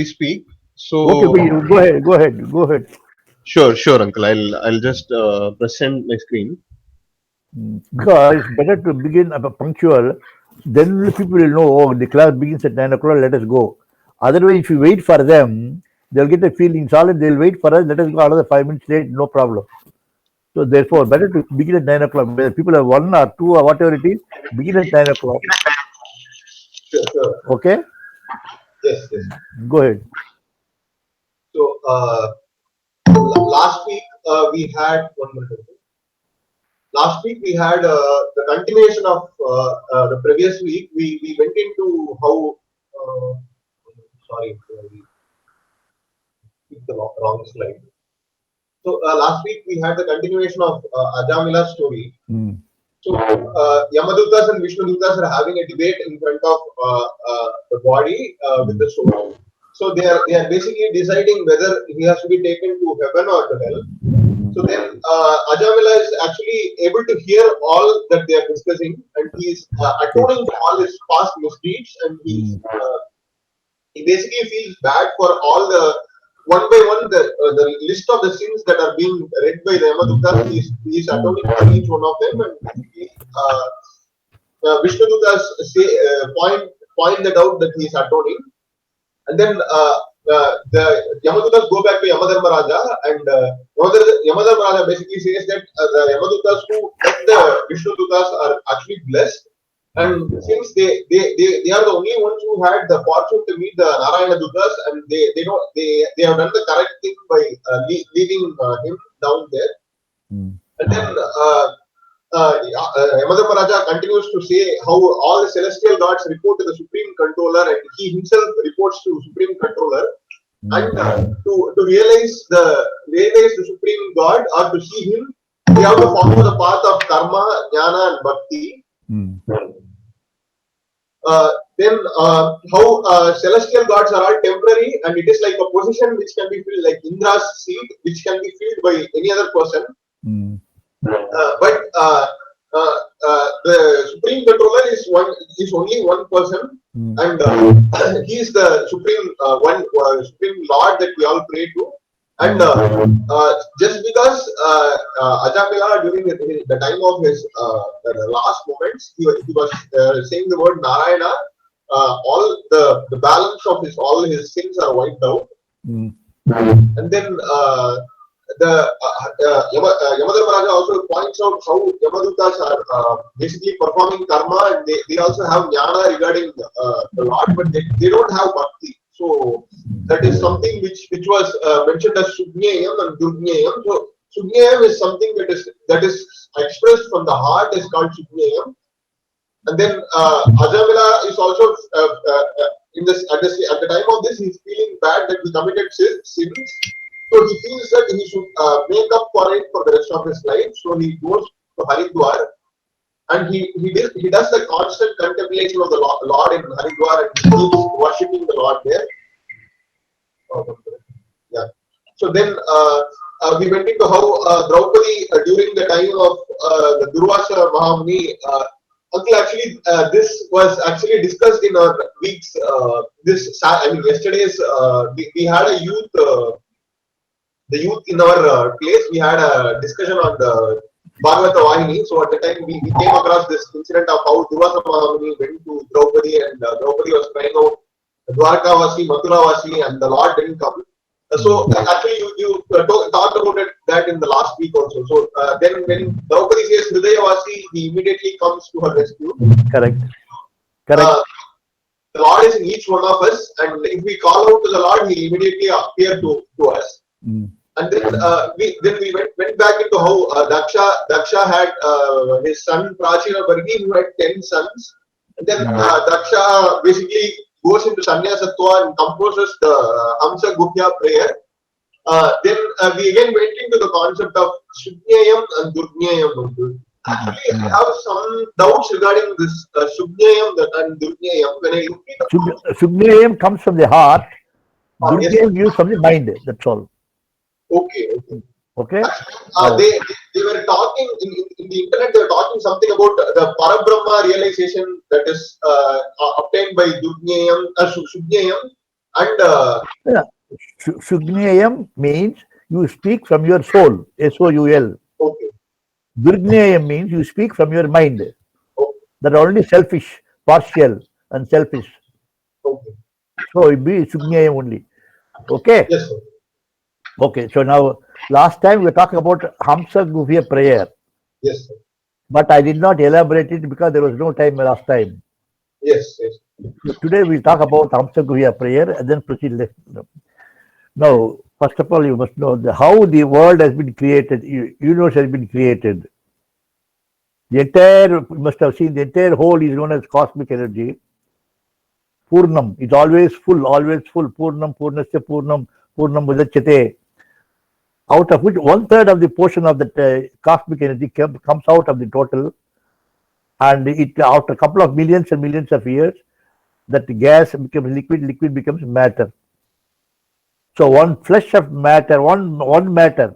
speak. Okay, So go ahead. sure, uncle. I'll just present my screen. Because it's better to begin punctual, then only people will know, oh, the class begins at 9 o'clock, let us go. Otherwise, if you wait for them, they'll get a feeling solid, they'll wait for us, let us go another 5 minutes late, no problem. So, therefore, better to begin at 9 o'clock. Whether people have 1 or 2 or whatever it is, begin at 9 o'clock. Sure. Okay? Yes. Go ahead. So last week we had one minute. Last week we had the continuation of the previous week. We went into how. Sorry, we picked the wrong slide. So last week we had the continuation of Ajamila's story. So Yamadutas and Vishnudutas are having a debate in front of the body with the soul. So they are basically deciding whether he has to be taken to heaven or to hell. So then Ajamila is actually able to hear all that they are discussing, and he is atoning for all his past misdeeds, and he basically feels bad for all the one by one the list of the sins that are being read by the Yamadutas. He is atoning for each one of them, and basically Vishnudutas point that out that he is atoning, and then the Yamadutas go back to Yamadharmaraja, and Yamadharmaraja basically says that the Yamadutas who met the Vishnudutas are actually blessed, and since they are the only ones who had the fortune to meet the Narayana Dutas, and they have done the correct thing by leaving him down there, and then Yamadharmaraja continues to say how all the celestial gods report to the Supreme Controller, and he himself reports to Supreme Controller. And to realize the Supreme God or to see Him, we have to follow the path of karma, jnana, and bhakti. Then how celestial gods are all temporary, and it is like a position which can be filled, like Indra's seat, which can be filled by any other person. But the Supreme Controller is only one person, and he is the Supreme Supreme Lord that we all pray to. And just because Ajamila during the time of his the last moments, he was saying the word Narayana, all the balance of all his sins are wiped out, and then Yamadharmaraja also points out how Yamadutas are basically performing karma, and they also have jnana regarding the Lord, but they don't have bhakti. So that is something which was mentioned as Sugnyayam and Durgnayam. So Sugnyayam is something that is expressed from the heart, is called Sugnyayam. And then Ajamila is also at the time of this, he's feeling bad that he committed sins. So he feels that he should make up for it for the rest of his life. So he goes to Haridwar, and he does the constant contemplation of the Lord in Haridwar, and he keeps worshipping the Lord there. Yeah. So then we went into how Draupadi during the time of the Durvasa Mahamuni. Uncle, actually, this was actually discussed in our week's. Yesterday's we had a youth. The youth in our place, we had a discussion on the Bhagavatham Vahini. So at the time, we came across this incident of how Durvasa Mahamuni went to Draupadi, and Draupadi was crying out, Dwarka Vasi, Mathura Vasi, and the Lord didn't come. So actually, you talked about that in the last week also. So then when Draupadi says Hridaya Vasi, he immediately comes to her rescue. Correct. The Lord is in each one of us, and if we call out to the Lord, he immediately appears to us. And then we went back into how Daksha had his son Prachina Bargi, who had 10 sons. And then Daksha basically goes into Sannyasatva and composes the Hamsa Guhya prayer. Then we again went into the concept of Sugnyayam and Durgnayam. Actually, I have some doubts regarding this Sugnyayam and Durgnayam. When I look at Sugnyayam comes from the heart, Durgnayam views from the mind. That's all. Okay. Actually, they were talking in the internet. They were talking something about the Parabrahma realization that is obtained by Sugnyayam. And Yeah. Shugneyam means you speak from your soul, soul. okay, Durgneyam means you speak from your mind. okay, That are only selfish, partial, and selfish. okay. So it be Shugneyam only. Okay. Yes, sir. Okay. So now, last time we were talking about Hamsa Guvya prayer, Yes, sir. but I did not elaborate it because there was no time last time. Yes, yes. So today we'll talk about Hamsa Guvya prayer and then proceed. Now, first of all, you must know how the world has been created, universe has been created. The entire, you must have seen, the entire whole is known as cosmic energy. Purnam is always full, always full. Purnam, Purnasya Purnam, Purnam Mudachyate. Out of which one third of the portion of the cosmic energy comes out of the total, and it after a couple of millions and millions of years, that gas becomes liquid, liquid becomes matter. So one flesh of matter, one matter,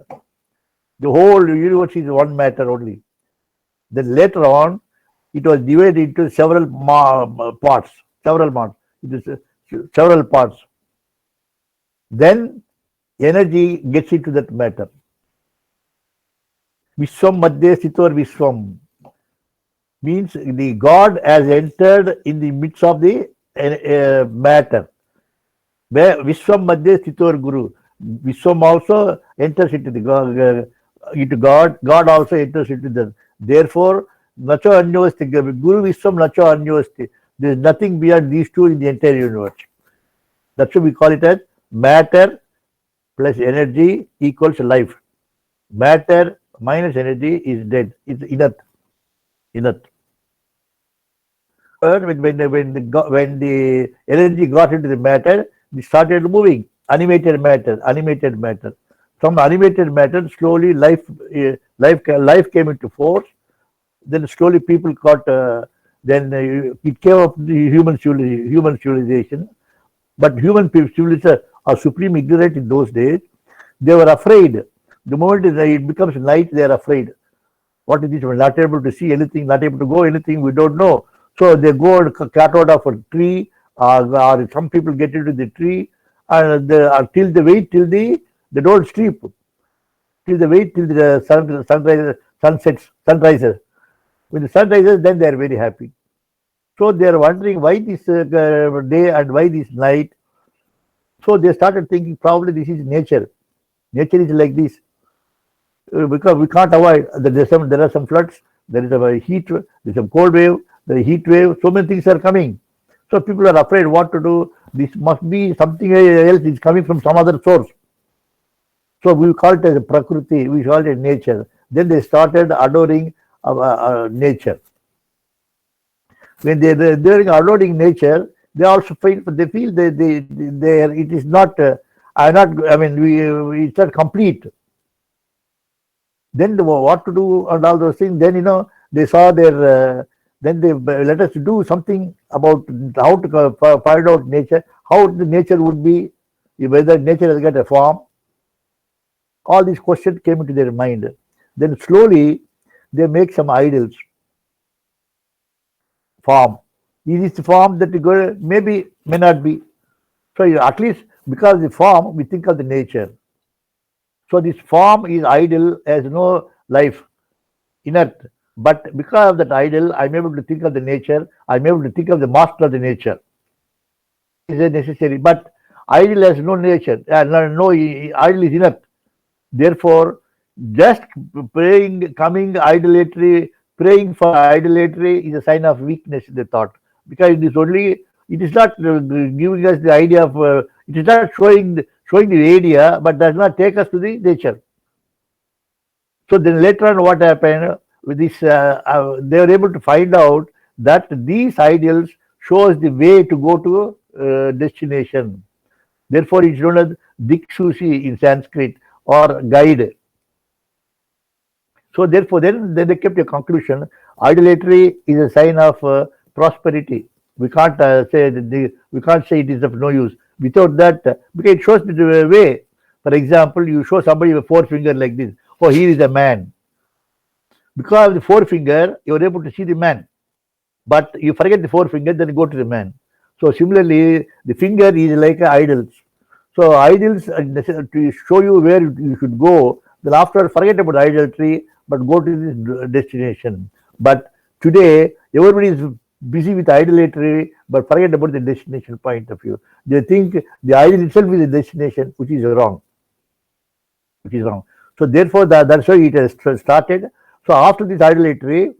the whole universe is one matter only. Then later on, it was divided into several parts, several parts. It is several parts. Then energy gets into that matter. Vishwam Madhya Sitor Vishwam means the God has entered in the midst of the matter. Where Vishwam Madhya Sitor Guru. Vishwam also enters into the God. God also enters into the. Therefore, Nacho Anyavasti, Guru Vishwam Nacho Anyavasti. There is nothing beyond these two in the entire universe. That's why we call it as matter plus energy equals life. Matter minus energy is dead. It's inert. Inert. When the energy got into the matter, it started moving. Animated matter, animated matter. From animated matter, slowly life came into force. Then slowly people got. Then it came up the human civilization. But human civilization are supreme ignorant in those days. They were afraid. The moment it becomes night, they are afraid. What is this? We're not able to see anything, not able to go anything, we don't know. So they go and cut out of a tree, or some people get into the tree, and till they wait till they don't sleep. Till they wait till the sun rises. When the sun rises, then they are very happy. So they are wondering why this day and why this night. So they started thinking probably this is nature. Nature is like this. Because we can't avoid there are some floods, there is a heat, there's some cold wave, the heat wave, so many things are coming. So people are afraid what to do. This must be something else is coming from some other source. So we call it as a prakriti, we call it nature. Then they started adoring nature. When they're adoring nature, they also feel it is not. I mean, it's not complete. Then what to do and all those things. Then they saw their. Then they let us do something about how to find out nature, how the nature would be, whether nature has got a form. All these questions came into their mind. Then slowly they make some idols. Form. Is this the form that we go? Maybe, may not be. So at least because the form, we think of the nature. So this form is idle, has no life, inert. But because of that idle, I'm able to think of the nature. I'm able to think of the master of the nature. Is necessary, but idle has no nature. No, idle is inert. Therefore, just praying for idolatry is a sign of weakness. They thought, because it is not giving us the idea of. It is not showing the idea, but does not take us to the nature. So then later on, what happened with this? They were able to find out that these ideals shows the way to go to destination. Therefore, it's known as Dikshushi in Sanskrit, or guide. So therefore, then they kept a conclusion. Idolatry is a sign of prosperity. We can't we can't say it is of no use. Without that, because it shows the way. For example, you show somebody with forefinger like this. Oh, here is a man. Because of the forefinger, you are able to see the man. But you forget the forefinger, then you go to the man. So similarly, the finger is like idols. So idols to show you where you should go. Then after forget about idolatry, but go to this destination. But today everybody is busy with idolatry, but forget about the destination point of view. They think the idol itself is a destination, which is wrong. Which is wrong. So therefore, that's why it has started. So after this idolatry,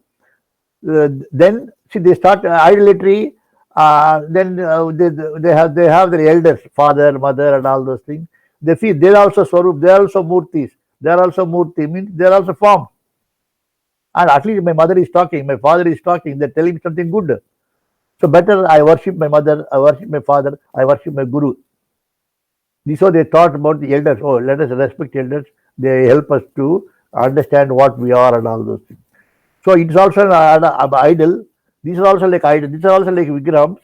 then see they start idolatry. Then they have their elders, father, mother, and all those things. They feel they are also swarup, they are also murtis, they are also murti, means they are also form. And at least my mother is talking, my father is talking, they're telling something good. So better I worship my mother, I worship my father, I worship my guru. This is how they thought about the elders. Oh, let us respect elders. They help us to understand what we are and all those things. So it's also an idol. These are also like idol. These are also like vigrams,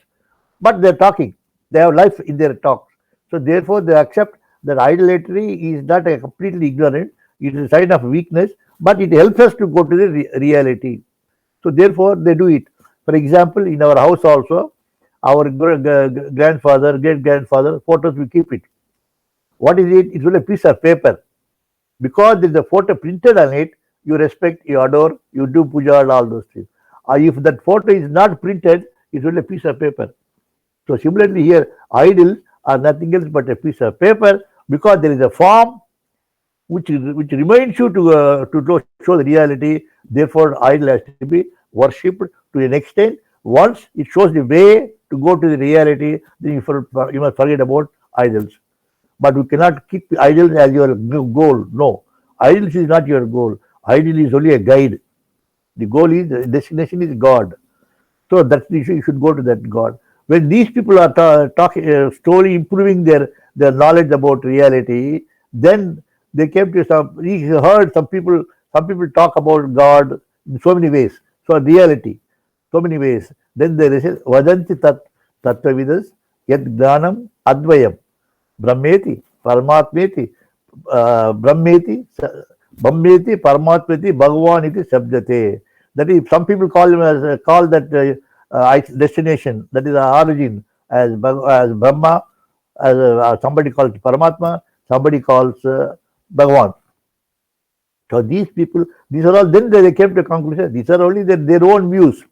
but they're talking. They have life in their talks. So therefore, they accept that idolatry is not a completely ignorant. It is a sign of weakness, but it helps us to go to the reality. So therefore, they do it. For example, in our house also, our grandfather, great grandfather photos, we keep it. What is it? It's only a piece of paper. Because there is a photo printed on it, you respect, you adore, you do puja and all those things. If that photo is not printed, it's only a piece of paper. So similarly here, idols are nothing else but a piece of paper, because there is a form which reminds you to show the reality. Therefore, idol has to be worshipped to an extent. Once it shows the way to go to the reality, then you must forget about idols. But you cannot keep idols as your goal. No, idols is not your goal. Idol is only a guide. The goal is, the destination is God. So that's the issue. You should go to that God. When these people are talking, slowly improving their knowledge about reality, then they came to some. He heard some people. Some people talk about God in so many ways. So reality, so many ways. Then there is vadanti tattvavidas yad gnanam advayam brahmeti paramatmeti brahmeti brahmeti paramatmeti bhagavan iti sabdate. That is, some people call that destination, that is the origin, as Brahma, as somebody calls Paramatma, somebody calls Bhagavan. So these people, these are all, then they came to a conclusion, these are only their own views.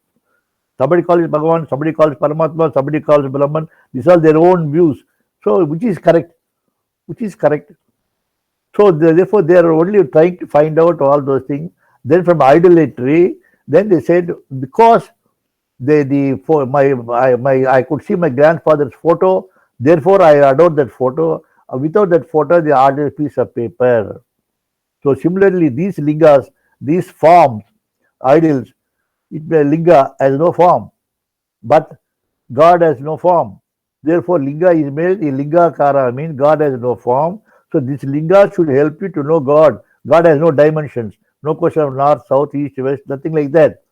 Somebody calls Bhagavan, somebody calls Paramatma, somebody calls Brahman. These are their own views. So which is correct? Which is correct? So therefore, they are only trying to find out all those things. Then from idolatry, then they said, because I could see my grandfather's photo, therefore I adore that photo. Without that photo, they are a piece of paper. So similarly, these lingas, these forms, idols, linga has no form, but God has no form. Therefore, linga is made in linga kara, means God has no form. So this linga should help you to know God. God has no dimensions, no question of north, south, east, west, nothing like that.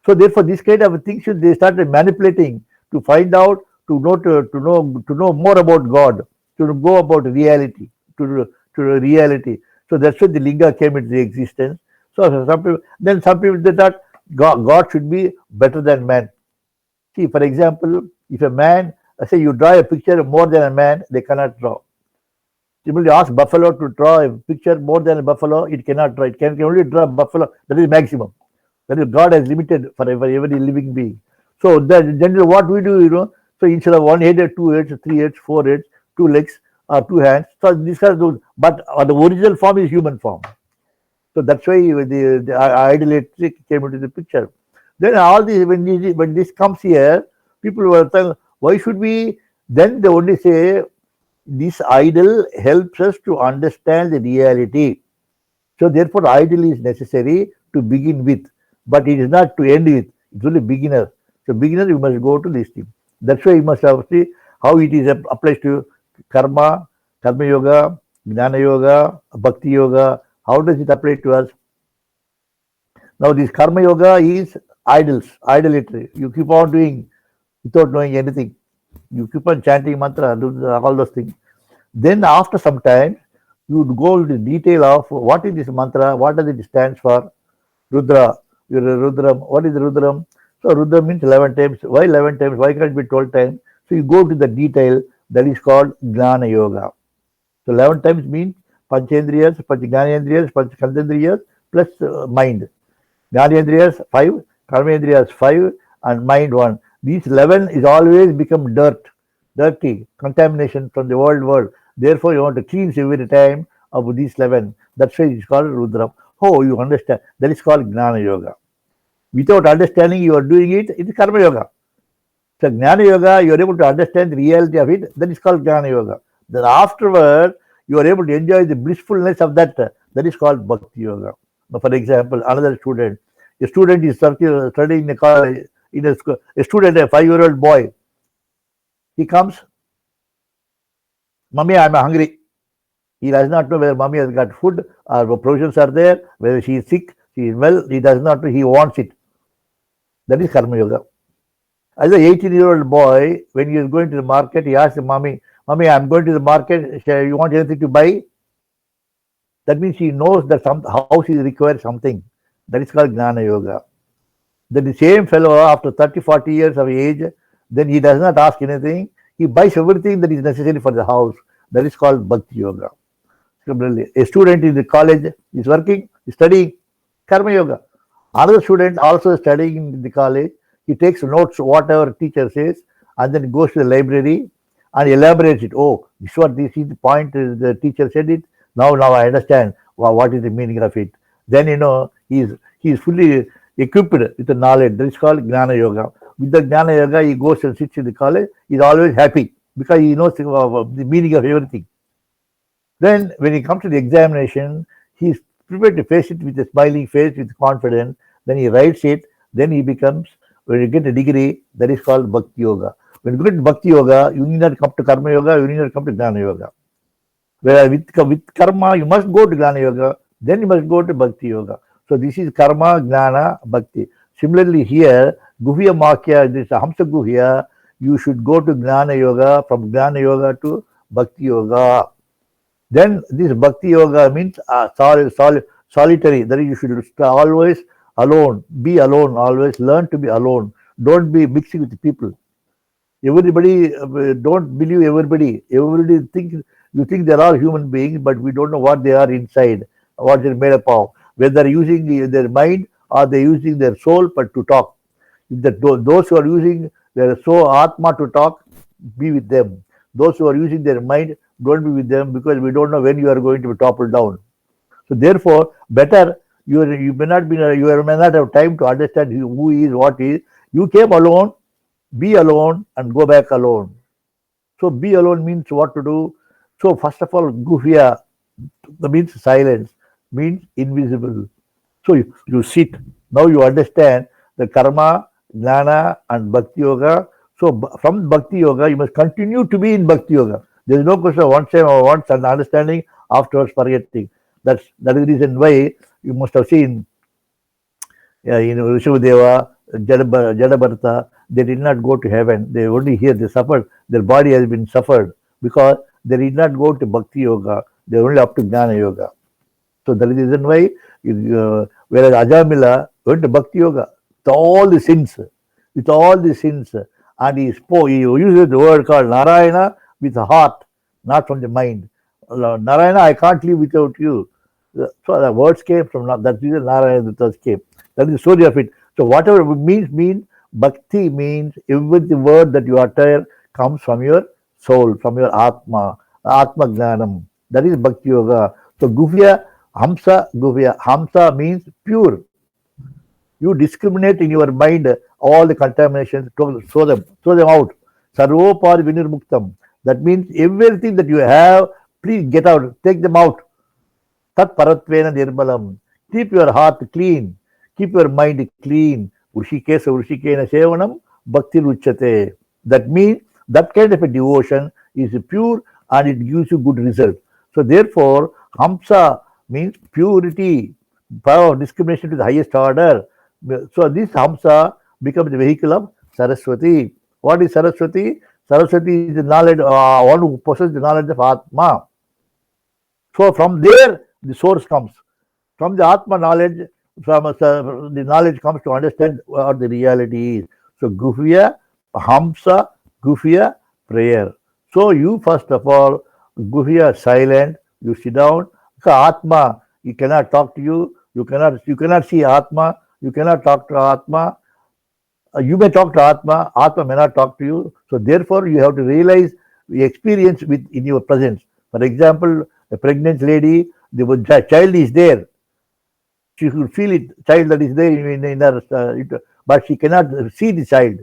So therefore, this kind of things they started manipulating to find out, to know more about God, to go about reality, to reality. So that's why the linga came into existence. So some people they thought God should be better than man. See, for example, if a man, say you draw a picture more than a man, they cannot draw. Simply ask buffalo to draw a picture more than a buffalo, it cannot draw. It can only draw buffalo. That is maximum. That is, God has limited for every living being. So that generally what we do, so instead of one head, two heads, three heads, four heads, two legs, two hands. So these are those. But the original form is human form. So that's why the idolatry came into the picture. Then all these, when this comes here, people were saying, why should we? Then they only say this idol helps us to understand the reality. So therefore, idol is necessary to begin with, but it is not to end with. It's only beginner. So beginner, you must go to this thing. That's why you must have see how it is applies to karma, karma yoga, jnana yoga, bhakti yoga. How does it apply to us? Now this karma yoga is idols, idolatry. You keep on doing without knowing anything. You keep on chanting mantra, do all those things. Then after some time, you would go into detail of what is this mantra, what does it stands for. Rudra, you're a Rudram. What is Rudram? So Rudram means 11 times. Why 11 times? Why can't it be 12 times? So you go to the detail, that is called Gnana Yoga. So 11 times means Panchendriyas, Panchganendriyas, Panchkandendriyas plus mind. Jnanendriyas 5, Karmendriyas 5, and mind 1. These 11 is always become dirty, contamination from the world. Therefore, you want to cleanse every time of these 11. That's why it's called Rudram. Oh, you understand. That is called Gnana Yoga. Without understanding you are doing it, it is Karma Yoga. So Gnana Yoga, you are able to understand the reality of it, that is called Gnana Yoga. Then afterward, you are able to enjoy the blissfulness of that, that is called Bhakti Yoga. Now, for example, another student, a student is studying in a college, in a school, a student, a 5-year-old boy, he comes, Mummy, I'm hungry. He does not know whether Mummy has got food or provisions are there, whether she is sick, she is well, he does not know, he wants it. That is Karma Yoga. As an 18-year-old boy, when he is going to the market, he asks Mommy, I'm going to the market, you want anything to buy? That means he knows that house he requires something. That is called Gnana Yoga. Then the same fellow, after 30, 40 years of age, then he does not ask anything. He buys everything that is necessary for the house. That is called Bhakti Yoga. Similarly, a student in the college is working, is studying Karma Yoga. Another student also studying in the college, he takes notes, whatever teacher says, and then goes to the library and elaborates it. Oh, this is the point the teacher said it. Now I understand what is the meaning of it. Then he is fully equipped with the knowledge. That is called Gnana Yoga. With the Gnana Yoga, he goes and sits in the college. He is always happy because he knows the meaning of everything. Then when he comes to the examination, he is prepared to face it with a smiling face, with confidence. Then he writes it. Then he becomes, when you get a degree, that is called Bhakti Yoga. When you get Bhakti Yoga, you need not come to Karma Yoga, you need not come to Gnana Yoga. Whereas with Karma, you must go to Gnana Yoga, then you must go to Bhakti Yoga. So this is Karma, Gnana, Bhakti. Similarly here, Guhya Makya, this Hamsa Guhya, you should go to Gnana Yoga, from Gnana Yoga to Bhakti Yoga. Then this Bhakti Yoga means solitary, that is you should always alone, be alone, always learn to be alone. Don't be mixing with people. Everybody, don't believe everybody. Everybody you think they're all human beings, but we don't know what they are inside, what they're made up of. Whether they're using their mind or they're using their soul but to talk. If those who are using their soul, Atma, to talk, be with them. Those who are using their mind, don't be with them, because we don't know when you are going to be toppled down. So therefore, better you may not have time to understand who is, what is. You came alone, be alone, and go back alone. So be alone means what to do. So first of all, Guhya means silence, means invisible. So you sit. Now you understand the Karma, Jnana, and Bhakti Yoga. So from Bhakti Yoga, you must continue to be in Bhakti Yoga. There is no question of once and understanding, afterwards forgetting. That is the reason why you must have seen Rishabhadeva, Jadabharata, they did not go to heaven. They only here, they suffered. Their body has been suffered because they did not go to Bhakti Yoga. They are only up to Jnana Yoga. So that is the reason why, whereas Ajamila went to Bhakti Yoga with all the sins, and he uses the word called Narayana with the heart, not from the mind. Narayana, I can't live without you. So the words came from that reason Narayana came. That is the story of it. So whatever it means Bhakti means every word that you utter comes from your soul, from your Atma Jnanam. That is Bhakti Yoga. So Guhya, Hamsa, Guhya. Hamsa means pure. You discriminate in your mind all the contaminations, throw them out. Sarvopar Vinirmuktam. That means everything that you have, please get out, take them out. Tat Paratvena Nirmalam. Keep your heart clean. Keep your mind clean. Ushikesa Ushikena Sevanam Bhakti Ruchate. That means that kind of a devotion is pure and it gives you good result. So therefore, Hamsa means purity, power of discrimination to the highest order. So this Hamsa becomes the vehicle of Saraswati. What is Saraswati? Saraswati is the knowledge, one who possesses the knowledge of Atma. So from there, the source comes. From the Atma knowledge, the knowledge comes to understand what the reality is. So Guhya, Hamsa, Guhya, prayer. So you first of all, Guhya silent, you sit down. Atma, he cannot talk to you, you cannot see Atma, you cannot talk to Atma. You may talk to Atma, Atma may not talk to you. So therefore you have to realize the experience with in your presence. For example, a pregnant lady, the child is there. She could feel it, child that is there in her, but she cannot see the child.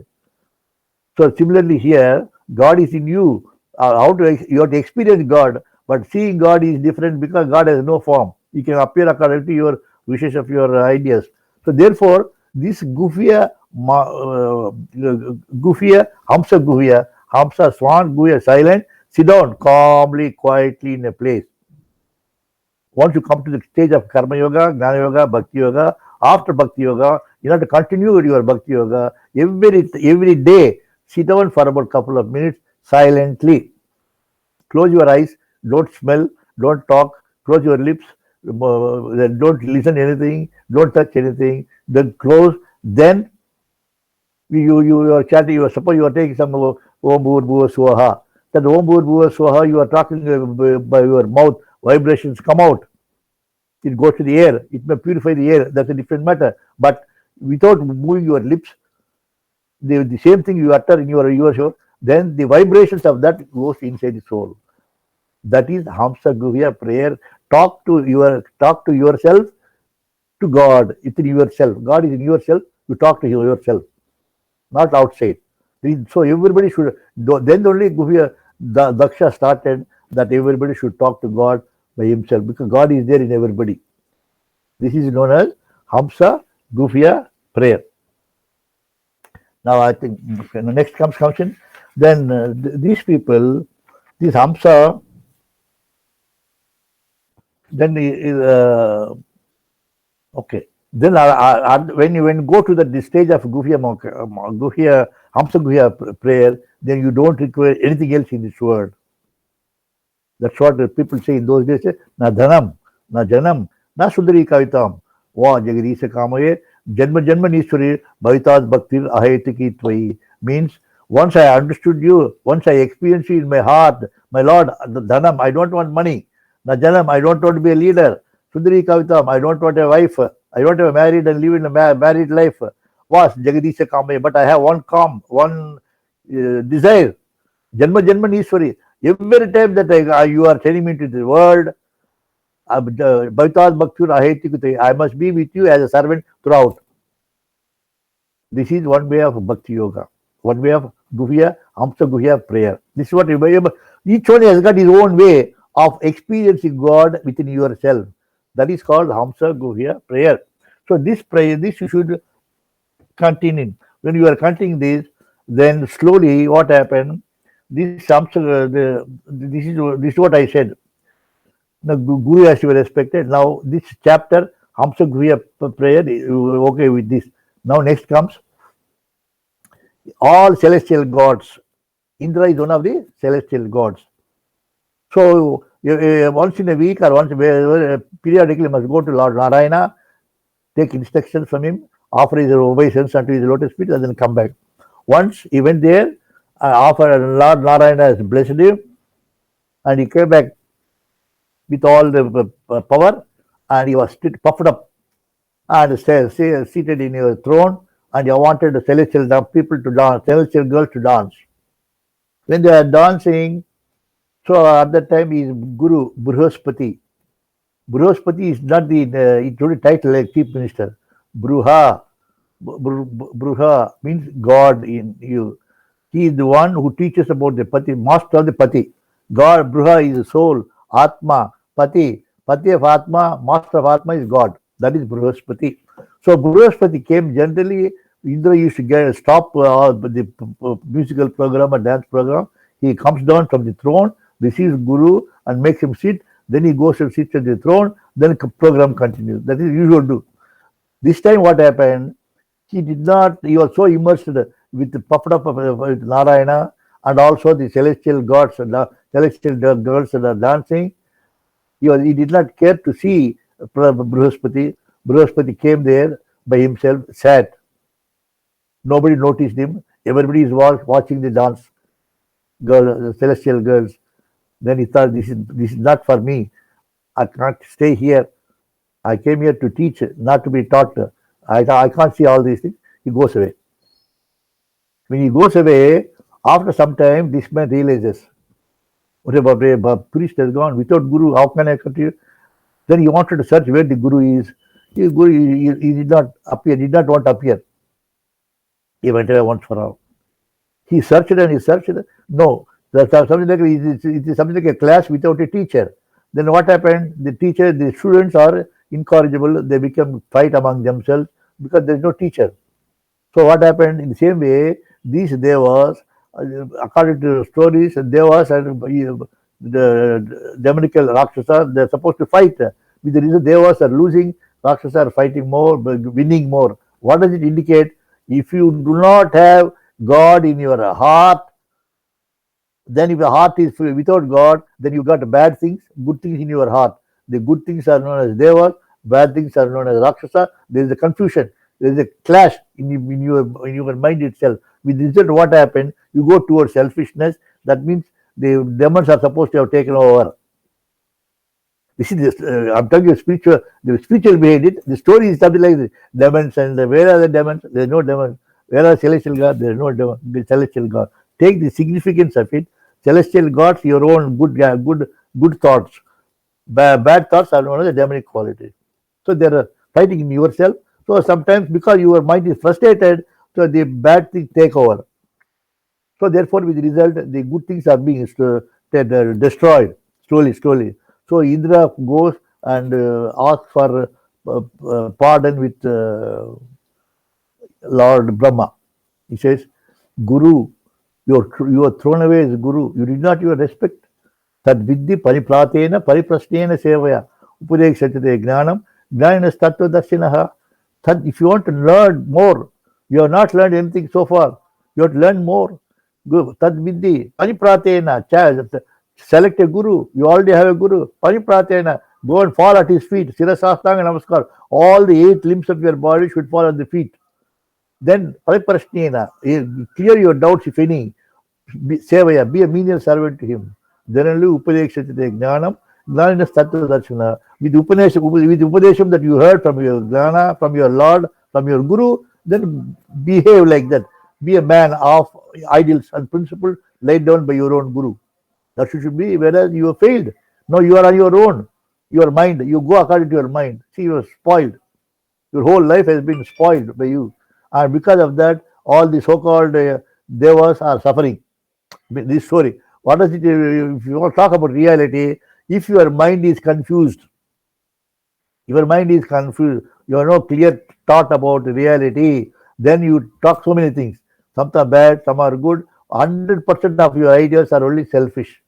So similarly here, God is in you. You have to experience God, but seeing God is different because God has no form. He can appear according to your wishes of your ideas. So therefore, this Hamsa Swan Guhya silent, sit down calmly, quietly in a place. Once you come to the stage of Karma Yoga, Gnana Yoga, Bhakti Yoga, after Bhakti Yoga, you have to continue with your Bhakti Yoga every day. Sit down for about a couple of minutes silently. Close your eyes, don't smell, don't talk, close your lips, don't listen anything, don't touch anything, then close, then you are chanting, suppose you are taking some Om Bhur Bhuva Swaha. That Om Bhur Bhuva Swaha, you are talking by your mouth, vibrations come out. It goes to the air. It may purify the air. That's a different matter. But without moving your lips, the same thing you utter in your soul, then the vibrations of that goes inside the soul. That is Hamsa Guhya prayer. Talk to yourself, to God. It's in yourself. God is in yourself. You talk to yourself, not outside. So everybody should. Then only Guhya Daksha started that everybody should talk to God by himself because God is there in everybody. This is known as Hamsa Guhya prayer. Now I think the next comes in. Then these people, this Hamsa, then okay. Then when you go to the stage of Guhya Hamsa Guhya prayer, then you don't require anything else in this world. That's what the people say in those days. Na dhanam, na janam, na sundari kavitam. Va jagadisa kamaye, janma janma nishwari, bhavitad bhaktir ahayatiki tvai. Means, once I understood you, once I experienced you in my heart, my Lord, dhanam, I don't want money. Na janam, I don't want to be a leader. Sundari kavitam, I don't want a wife. I don't have married and live in a married life. Was jagadisa kamaye, but I have one desire. Janma janma nishwari. Every time that you are telling me to the world, I must be with you as a servant throughout. This is one way of Bhakti Yoga, one way of Guhya, Hamsa Guhya prayer. This is what each one has got his own way of experiencing God within yourself. That is called Hamsa Guhya prayer. So this prayer, this you should continue. When you are continuing this, then slowly what happened? This is what I said. The Guru has to be respected. Now this chapter, Hamsa Guhya prayer, okay with this. Now next comes all celestial gods. Indra is one of the celestial gods. So once in a week or once periodically must go to Lord Narayana, take instructions from him, offer his obeisance unto his lotus feet, and then come back. Once he went there, Lord Narayana has blessed him, and he came back with all the power, and he was puffed up and seated in your throne, and he wanted the celestial people to dance, celestial girls to dance. When they are dancing, so at that time he is Guru Bruhaspati. Bruhaspati is not it's only title like chief minister. Bruha means God in you. He is the one who teaches about the Pati, master of the Pati. God, Bruha is the soul, Atma, Pati. Pati of Atma, master of Atma is God. That is Bruhaspati. So Bruhaspati came generally, Indra used to stop the musical program or dance program. He comes down from the throne, receives Guru and makes him sit. Then he goes and sits at the throne. Then the program continues. That is usual do. This time what happened? He did not, he was so immersed with the puffed up with Narayana and also the celestial gods and the celestial girls that are dancing. He did not care to see Bruhaspati. Bruhaspati came there by himself, sat. Nobody noticed him. Everybody is watching the dance. celestial girls. Then he thought, this is not for me. I can't stay here. I came here to teach, not to be taught. I can't see all these things. He goes away. When he goes away, after some time, this man realizes, "Ore Babre, priest has gone. Without Guru, how can I continue?" Then he wanted to search where the Guru is. He did not appear, did not want to appear. He went away once for all. He searched and he searched. No, that's something like it is something like a class without a teacher. Then what happened? The students are incorrigible. They become fight among themselves because there is no teacher. So what happened? In the same way, these devas, according to stories, devas and the demonical Rakshasa, they're supposed to fight. With the reason devas are losing, Rakshasa are fighting more, winning more. What does it indicate? If you do not have God in your heart, then if your heart is without God, then you got bad things, good things in your heart. The good things are known as devas, bad things are known as Rakshasa. There is a confusion. There is a clash in your mind itself. With this result, what happened? You go towards selfishness. That means the demons are supposed to have taken over. This is I'm telling you the spiritual behind it. The story is something like this. Demons and where are the demons? There is no demons. Where are celestial gods? There is no demon. The celestial God. Take the significance of it. Celestial gods, your own good thoughts. Bad thoughts are known as the demonic qualities. So they are fighting in yourself. So sometimes because your mind is frustrated, so the bad things take over. So therefore, with the result, the good things are being destroyed slowly. So Indra goes and asks for pardon with Lord Brahma. He says, Guru, you are thrown away as Guru. You did not even respect. Tad vidhi paripratena pariprasnena sevaya upadekshate gnanam gnananas tattva darshinaha. If you want to learn more, you have not learned anything so far. You have to learn more. Tad vidhi paripratena. Select a guru. You already have a guru. Paripratena. Go and fall at his feet. Sirasastanga namaskar. All the 8 limbs of your body should fall at the feet. Then pariprasnena. Clear your doubts if any. Sevaya. Be a menial servant to him. Then only upadekshate gnanam. Gnana is tattva darshana. With upadesham that you heard from your gnana, from your Lord, from your Guru, then behave like that. Be a man of ideals and principles laid down by your own Guru. That should be, whereas you have failed. No, you are on your own. Your mind, you go according to your mind. See, you are spoiled. Your whole life has been spoiled by you. And because of that, all the so-called devas are suffering. This story. What does it, if you want to talk about reality, if your mind is confused, you have no clear thought about reality, then you talk so many things. Some are bad, some are good. 100% of your ideas are only selfish.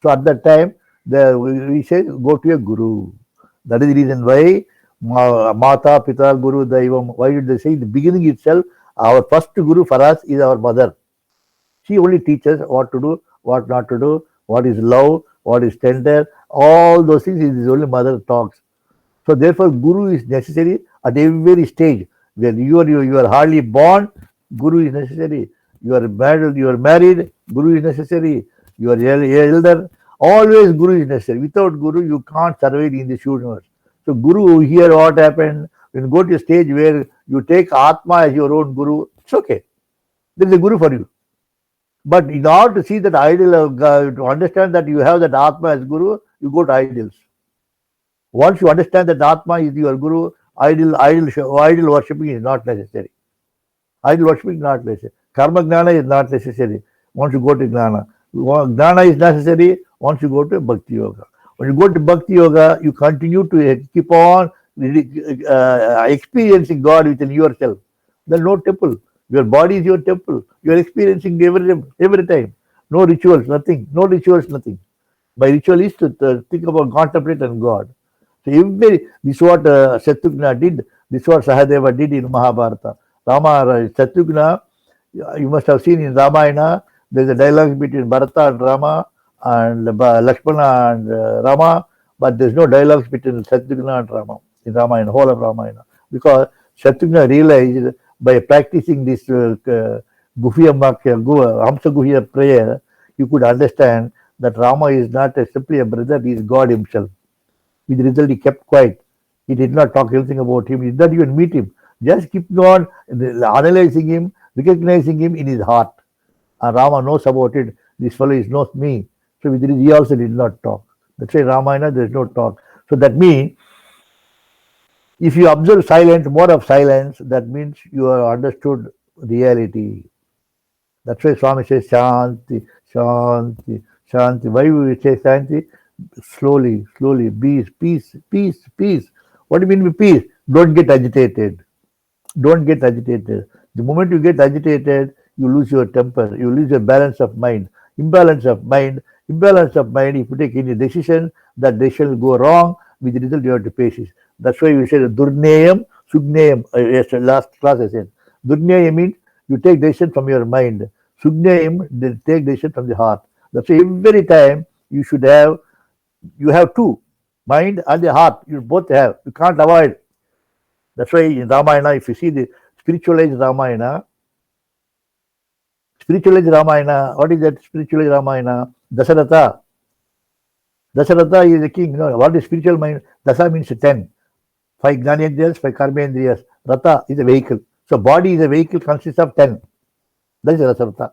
So at that time, we say go to a guru. That is the reason why Mata, Pita, Guru, Daivam. Why did they say in the beginning itself, our first guru for us is our mother. She only teaches what to do, what not to do, what is love, what is tender. All those things is only mother talks. So therefore, guru is necessary at every stage. When you are hardly born, guru is necessary. You are married, guru is necessary. You are elder, always guru is necessary. Without guru, you can't survive in this universe. So guru, here what happened, when you go to a stage where you take Atma as your own guru, it's okay. There is a guru for you. But in order to see that ideal of God, to understand that you have that Atma as guru, you go to ideals. Once you understand that Atma is your guru, idol worshipping is not necessary. Idol worshipping is not necessary. Karma Gnana is not necessary once you go to Gnana. Gnana is necessary once you go to Bhakti Yoga. When you go to Bhakti Yoga, you continue to keep on experiencing God within yourself. There is no temple. Your body is your temple. You are experiencing every time. No rituals, nothing. No rituals, nothing. By ritual is to think about, contemplate on God. So this is what Shatrugna did. This is what Sahadeva did in Mahabharata. Shatrugna, you must have seen in Ramayana, there is a dialogue between Bharata and Rama and Lakshmana and Rama, but there is no dialogues between Shatrugna and Rama in Ramayana, whole of Ramayana. Because Shatrugna realized by practicing this Hamsa Guhya prayer, you could understand that Rama is not simply a brother, he is God himself. With the result, he kept quiet. He did not talk anything about him. He did not even meet him. Just keep on analyzing him, recognizing him in his heart. And Rama knows about it. This fellow is not me. So with this, he also did not talk. That's why Ramayana, there is no talk. So that means, if you observe silence, more of silence, that means you have understood reality. That's why Swami says Shanti, Shanti, Shanti. Why we say Shanti? Slowly, slowly, peace, peace, peace, peace. What do you mean by peace? Don't get agitated. Don't get agitated. The moment you get agitated, you lose your temper, you lose your balance of mind. Imbalance of mind, imbalance of mind, if you take any decision, that decision will go wrong, with the result you have to face it. That's why we say Durneyam, Sugneyam. Yes, last class I said. Durneyam means you take decision from your mind. Sugneyam, they take decision from the heart. That's why every time you should have, you have two, mind and the heart. You both have. You can't avoid. That's why in Ramayana, if you see the spiritualized Ramayana, what is that spiritualized Ramayana? Dasaratha. Dasaratha is the king. No, what is spiritual mind? Dasa means 10. 5 Jnanendriyas, 5 Karmendriyas. Ratha is a vehicle. So body is a vehicle, consists of 10. That is Dasaratha.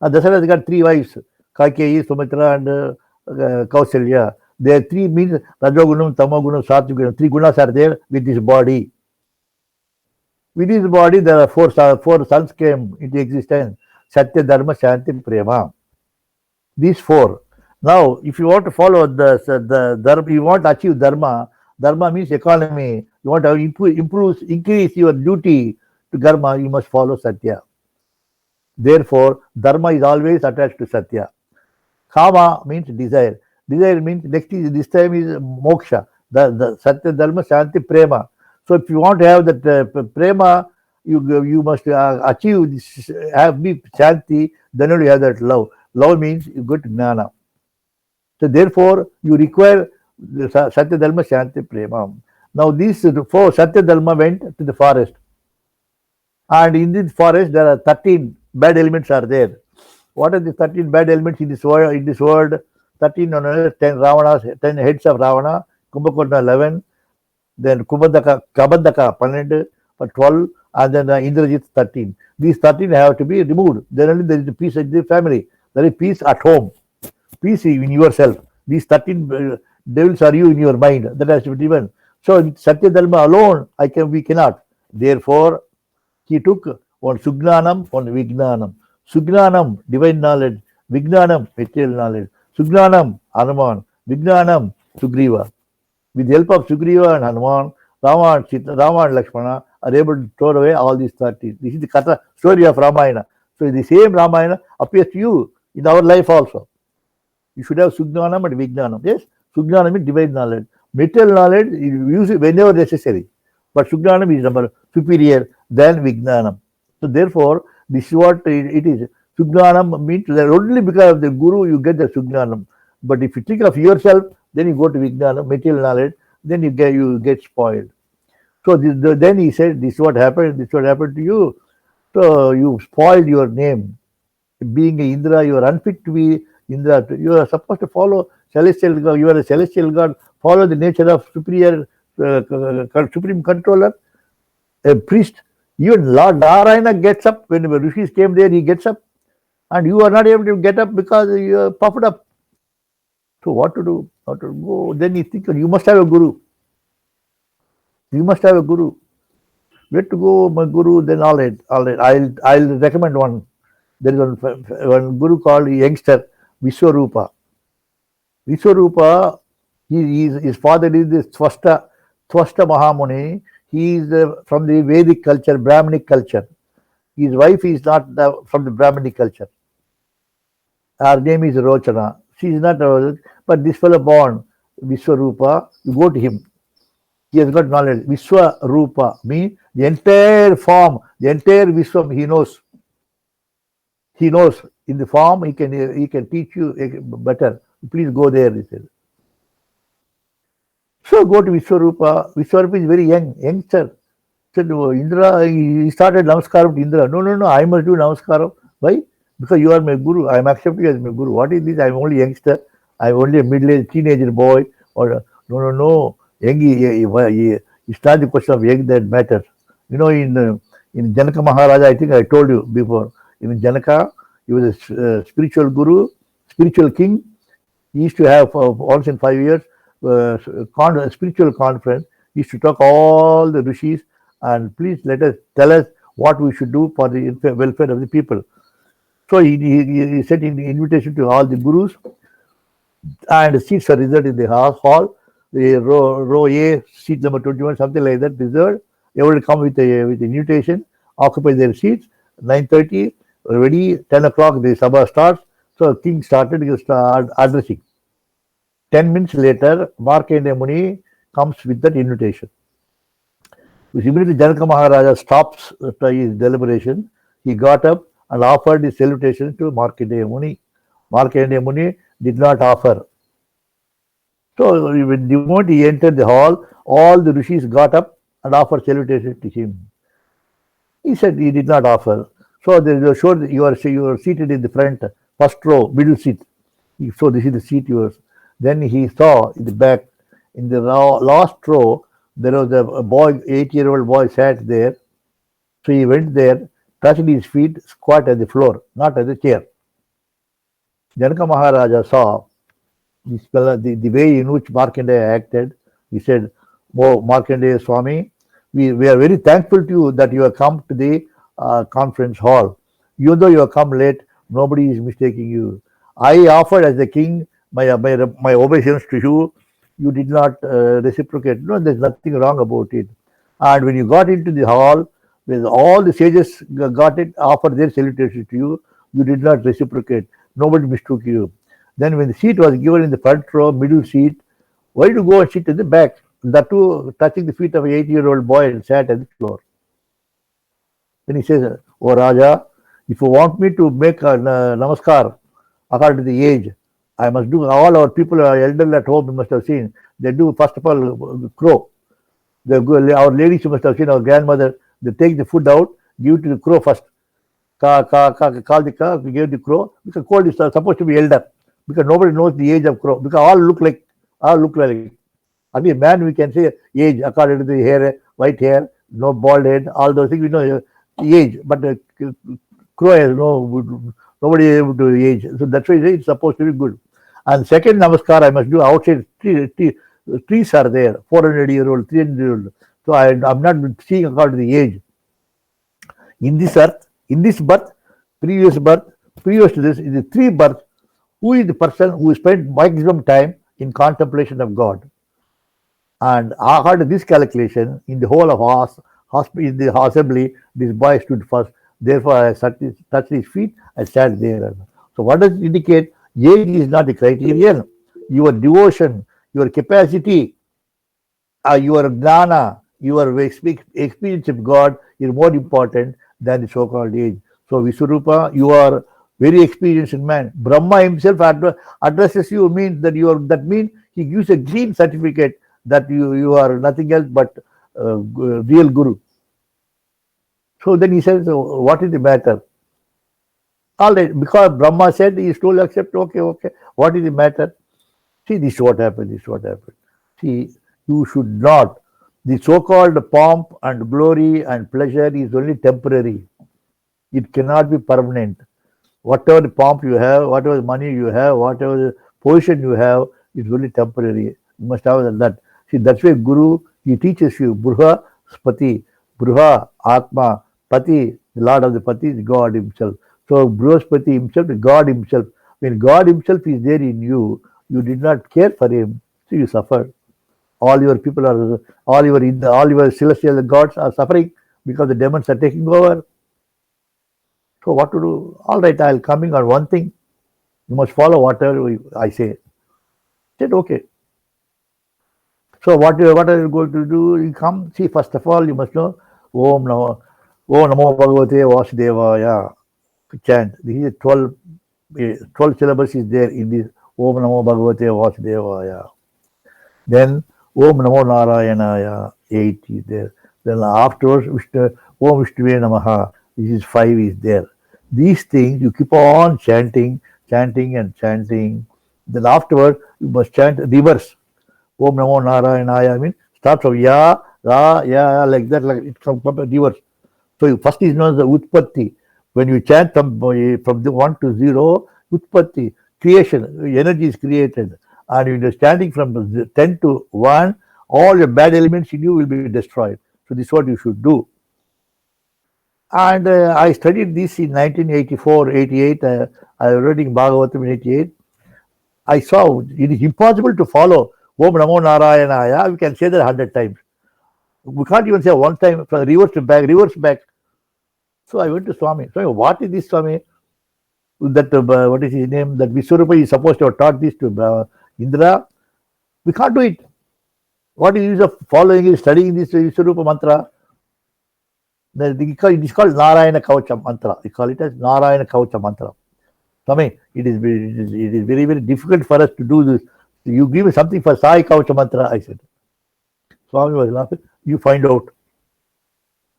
And Dasaratha got 3 wives, Kaikeyi, Sumitra, and Kausalya. There are 3 means Rajogunam, Tamagunam, Satyagunam. 3 gunas are there with this body. With his body, there are four sons came into existence. Satya, Dharma, Shanti, Prema. These 4. Now, if you want to follow the Dharma, you want to achieve Dharma. Dharma means economy. You want to increase your duty to Dharma, you must follow Satya. Therefore, Dharma is always attached to Satya. Kama means desire. Desire means this time is moksha. The Satya, Dharma, Shanti, Prema. So if you want to have that prema, you must achieve this, be shanti, then only you have that love. Love means you get jnana. So therefore, you require Satya Dharma, Shanti, Prema. Now these 4 Satya Dharma went to the forest. And in this forest, there are 13 bad elements are there. What are the 13 bad elements in this world? 13 on earth, 10 Ravanas, 10 heads of Ravana, Kumbhakarna 11. Then Kabandaka 12, and then Indrajit 13. These 13 have to be removed. Then only there is peace in the family. There is peace at home. Peace in yourself. These 13 devils are you in your mind. That has to be given. So Satya Dharma alone, we cannot. Therefore, he took one Sugnanam, one Vignanam. Sugnanam, divine knowledge. Vignanam, material knowledge. Sugnanam, Hanuman. Vignanam, Sugriva. With the help of Sugriva and Hanuman, Rama and Lakshmana are able to throw away all these 30. This is the Katha story of Ramayana. So the same Ramayana appears to you in our life also. You should have Sugnanam and Vignanam. Yes, Sugnanam is divine knowledge. Material knowledge, you use it whenever necessary. But Sugnanam is number superior than Vignanam. So therefore, this is what it is. Sugnanam means that only because of the Guru you get the Sugnanam. But if you think of yourself, then you go to Vignana, material knowledge, then you get spoiled. So then he said, this is what happened to you. So you spoiled your name. Being an Indra, you are unfit to be Indra. You are supposed to follow celestial God. You are a celestial God. Follow the nature of supreme controller, a priest. Even Lord Narayana gets up. When Rishis came there, he gets up. And you are not able to get up because you are puffed up. So what to do? How to go? Then you think you must have a guru. You must have a guru. Where to go, my guru? Then all right. I'll recommend one. There is one guru called a youngster, Vishwarupa. Vishwarupa, his father is the Twasta Mahamuni. He is from the Vedic culture, Brahminic culture. His wife is not from the Brahminic culture. Her name is Rochana. She is not, but this fellow born Vishwarupa, you go to him. He has got knowledge. Vishwarupa means the entire form, the entire Vishwam he knows. He knows in the form he can teach you better. Please go there, he said. So go to Vishwarupa. Vishwarupa is very youngster. Said Indra, he started Namaskaram to Indra. No, I must do Namaskaram. Why? because you are my guru. I am accepting you as my guru. What is this? I am only youngster. I am only a middle-aged teenager boy. Or no, no, no. Young, it's not the question of young that matters. You know, in Janaka Maharaja, I think I told you before. In Janaka, he was a spiritual guru, spiritual king. He used to have once in 5 years a spiritual conference. He used to talk all the rishis and please tell us what we should do for the welfare of the people. So he sent an invitation to all the gurus and seats are reserved in the hall. The row A, seat number 21, something like that, reserved. Everybody come with invitation, occupy their seats. 9:30, ready. 10 o'clock, the sabha starts. So king started addressing. 10 minutes later, Markandeya Muni comes with that invitation. Which immediately Janaka Maharaja stops his deliberation. He got up and offered his salutation to Markandeya Muni. Markandeya Muni did not offer. So when the moment he entered the hall, all the rishis got up and offered salutation to him. He said he did not offer. So they showed that you are seated in the front, first row, middle seat. So this is the seat yours. Then he saw in the back, in the last row, there was a boy, 8-year-old boy sat there. So he went there, touched his feet, squat at the floor, not at the chair. Janaka Maharaja saw the way in which Markandeya acted. He said, "Oh, Markandeya Swami, we are very thankful to you that you have come to the conference hall. Even though you have come late, nobody is mistaking you. I offered as the king my obeisance to you. You did not reciprocate. No, there's nothing wrong about it. And when you got into the hall, when all the sages got it, offered their salutation to you, you did not reciprocate. Nobody mistook you. Then when the seat was given in the front row, middle seat, why did you go and sit at the back? That too, touching the feet of an 8-year-old boy and sat at the floor. Then he says, "Oh Raja, if you want me to make a namaskar according to the age, I must do all our people are elderly at home, you must have seen. They do first of all crow. Our ladies, you must have seen, our grandmother, they take the food out, give it to the crow first. Call the cow, we gave the crow, because crow is supposed to be elder, because nobody knows the age of crow, because all look like. I mean, man, we can say age according to the hair, white hair, no bald head, all those things, we know the age, but crow has nobody is able to age. So that's why it's supposed to be good. And second namaskar, I must do outside. Trees are there, 400-year-old, 300-year-old. So I'm not seeing according to the age. In this earth, in this birth, previous to this, in the three births, who is the person who spent maximum time in contemplation of God? And according to this calculation, in the whole of us, in the assembly, this boy stood first. Therefore, I touched his feet and sat there. So, what does it indicate? Age is not the criterion. Your devotion, your capacity, your gnana, your experience of God is more important than the so-called age. So, Visurupa, you are very experienced man. Brahma himself addresses you, means that that means he gives a green certificate that you are nothing else but real guru. So then he says, what is the matter? All right, because Brahma said he told accept, okay. What is the matter? See, this is what happened, See, you should not. The so-called pomp and glory and pleasure is only temporary. It cannot be permanent. Whatever the pomp you have, whatever the money you have, whatever the position you have, is only temporary. You must have that. See, that's why Guru, he teaches you, Bruha, Spati, Bruha, Atma, Pati, the Lord of the Pati is God himself. So Bruhaspati himself is God himself. When God himself is there in you, you did not care for him, so you suffered. All your people are, all your celestial gods are suffering because the demons are taking over. So what to do? All right, I'll coming on one thing. You must follow whatever I say. I said, okay. So what are you going to do? You come, see, first of all, you must know Om Namo Bhagavate Vasudevaya. Chant. This is 12 syllables is there in this Om Namo Bhagavate Vasudevaya. Then Om Namo Narayanaya, 8 is there. Then afterwards, Om Vishnuve Namaha, this is 5 is there. These things you keep on chanting, chanting and chanting. Then afterward you must chant reverse. Om Namo Narayanaya. I mean, start from Ya, Ra, Ya, like that, like it comes from reverse. So first is known as the Utpatti. When you chant from the 1 to 0, Utpatti, creation, energy is created. And when you're standing from 10 to 1, all your bad elements in you will be destroyed. So this is what you should do. And I studied this in 1984, 88. I was reading Bhagavatham in 88. I saw it is impossible to follow Om Namo Narayanaya. We can say that 100 times. We can't even say one time from reverse to back, reverse back. So I went to Swami. Swami, what is this, Swami? That what is his name? That Vishwarupa is supposed to have taught this to Indra. We can't do it. What is the use of following it, studying this Vishwarupa mantra? It is called Narayana Kavacha mantra. They call it as Narayana Kavacha mantra. Swami, it is very, very difficult for us to do this. You give me something for Sai Kavacha mantra, I said. Swami was laughing. You find out.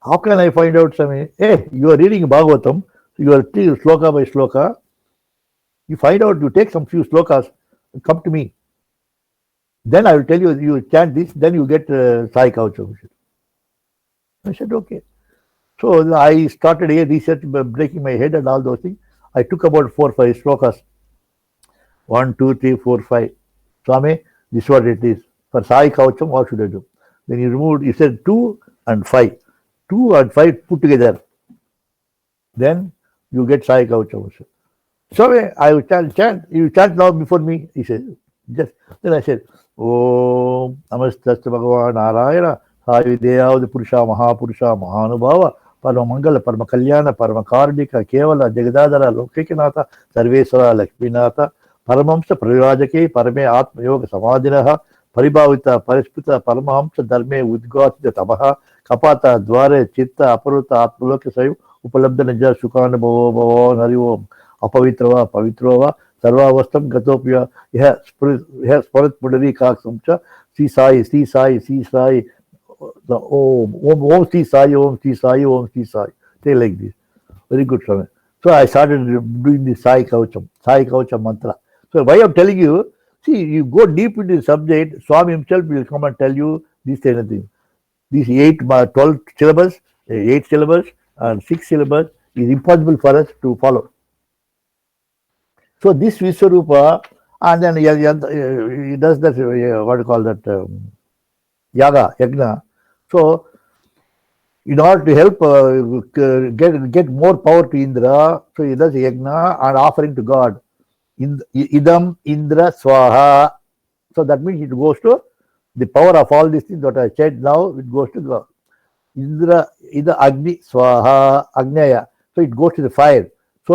How can I find out, Swami? Hey, you are reading Bhagavatam, you are reading sloka by sloka. You find out, you take some few slokas, and come to me. Then I will tell you, you chant this, then you get Sai Kavacha. I said, okay. So I started a research, breaking my head and all those things. I took about 4 or 5 slokas. 1, 2, 3, 4, 5. Swami, this is what it is. For Sai Kavacham, what should I do? Then you removed, you said 2 and 5. 2 and 5 put together. Then you get Sai Kavacham. Swami, I will chant. You chant now before me. He said, just. Then I said, Om Namastasya Bhagavan Narayana, Sai Videya Purusha Mahapurusha Mahanubhava, Paramangala, Paramakalyan, Paramakarnika, Kevala, Jagadadara, Lokikanata, Sarveswara, Lakshminata, Paramamsa, Pravirajake, Parame Atma Yoga Samadhinaha, Paribhavita, Parisputa, Paramahamsa, Dharme, Udgata, Tabaha, Kapata, Dware, Chitta, Aparuta, Atmaloka Sayu, Upalabda Naja, Sukana, Bhavo, Hariom, Apavitrava, Pavitrova, Sarvavastam, Gatopia, Sparat Pudari Kaksamcha, Sri Sai, Sri Sai, Sri Sai, the Om Sri Sai, Om Sri Sai, Om Sri Sai. They like this. Very good, Swami. So I started doing the Sai Kavacham mantra. So why I'm telling you, see, you go deep into the subject, Swami himself will come and tell you this kind of thing. These 12 syllables, 8 syllables, and 6 syllables is impossible for us to follow. So this Vishwarupa, and then he does that, what do you call that, yagna. So in order to help get more power to Indra, so he does yagna and offering to God. Idam Indra Swaha. So that means it goes to the power of all these things that I said now, it goes to God. Indra Ida Agni Swaha Agnaya. So it goes to the fire. So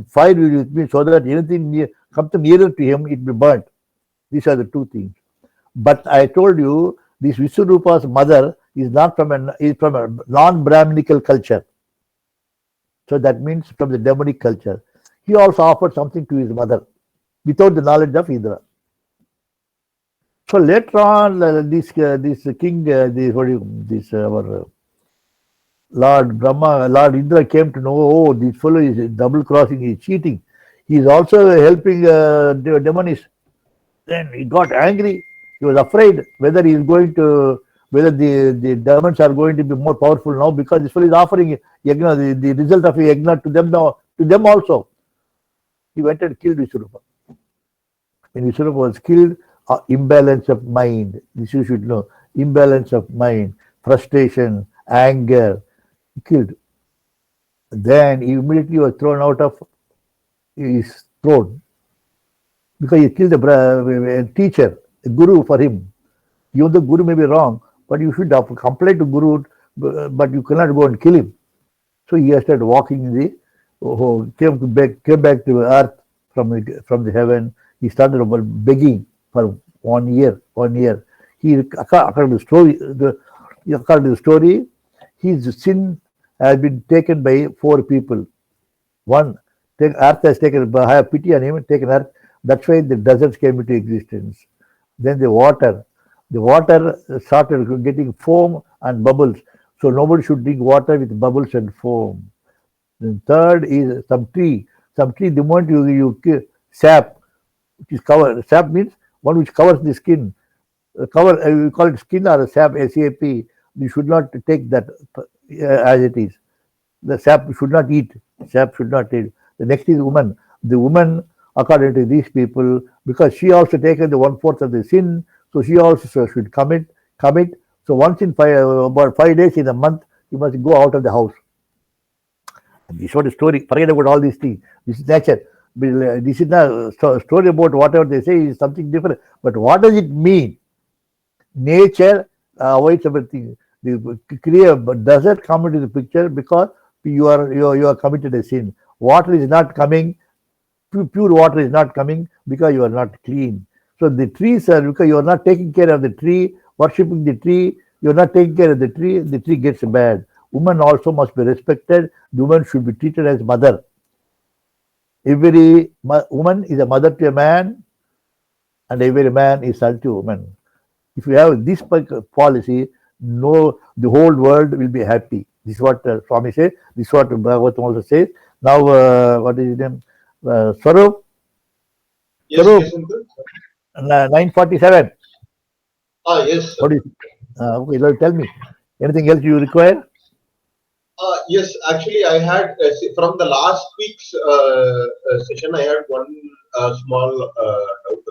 fire will mean so that anything comes nearer to him, it will be burnt. These are the two things. But I told you, this Vishwarupa's mother is from a non-Brahminical culture. So that means from the demonic culture. He also offered something to his mother without the knowledge of Indra. So later on, this king, our Lord Brahma, Lord Indra came to know, oh, this fellow is double crossing, he is cheating. He is also helping the demons. Then he got angry. He was afraid whether the demons are going to be more powerful now, because this fellow is offering yagna, the result of a yagna to them now, to them also. He went and killed Vishwarupa. When Vishwarupa was killed, imbalance of mind. This you should know. Imbalance of mind, frustration, anger. He killed. Then he immediately was thrown out of his throne, because he killed a teacher, a guru for him. Even the guru may be wrong, but you should have complained to guru, but you cannot go and kill him. So he started walking in came back to earth from the heaven. He started begging for 1 year. According to the story, his sin has been taken by 4 people. One, earth has taken, have pity on him, taken earth. That's why the deserts came into existence. Then the water started getting foam and bubbles. So nobody should drink water with bubbles and foam. Then third is some tree. Some tree, the moment you kill sap, which is cover. Sap means one which covers the skin. Cover, you call it skin or sap, SAP. You should not take that as it is. The sap should not eat. Sap should not eat. The next is woman. The woman, according to these people, because she also taken the 1/4 of the sin, so she also should commit. So once in about 5 days in a month, you must go out of the house. This is what the story. Forget about all these things. This is nature. This is not story about whatever they say is something different. But what does it mean? Nature avoids everything. The desert come into the picture because you are committed a sin. Water is not coming. Pure water is not coming because you are not clean. So the trees are because you are not taking care of the tree, worshipping the tree. You are not taking care of the tree. The tree gets bad. Woman also must be respected. The woman should be treated as mother. Every woman is a mother to a man, and every man is son to a woman. If you have this policy, no, the whole world will be happy. This is what Swami says. This is what Bhagavatham also says. Now, what is his name? Swarup? Yes, Swarup, yes, uncle. 947. Yes, sir. What is? Okay, now tell me. Anything else you require? Yes, actually, I had from the last week's session, I had one small doubt.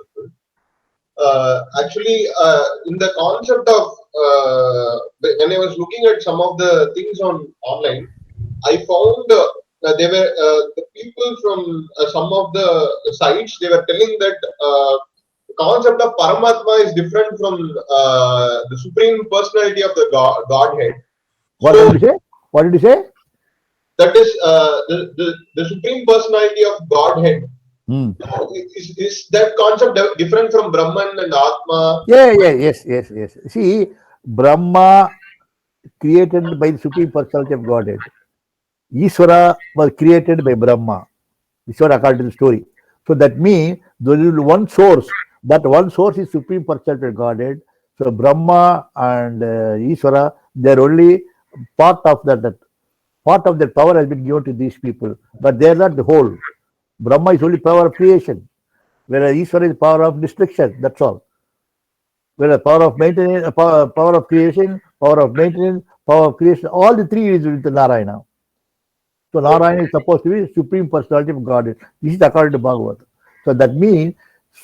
Actually, in the concept of when I was looking at some of the things on online, I found they were the people from some of the sites. They were telling that the concept of Paramatma is different from the supreme personality of the Godhead. What So did you say? What did you say? that is the supreme personality of Godhead. Hmm. Is that concept different from Brahman and Atma? Yes. See, Brahma created by the Supreme Personality of Godhead. Ishvara was created by Brahma. This is what according to the story. So that means there is one source. That one source is Supreme Personality of Godhead. So Brahma and Ishvara, they are only part of that. Part of that power has been given to these people, but they are not the whole. Brahma is only power of creation, whereas Ishvara is power of destruction. That's all. Whereas power of maintenance, power of creation, power of maintenance, power of creation, all the three is with Narayana. So Narayana is supposed to be supreme personality of Godhead. This is according to Bhagavatham. So that means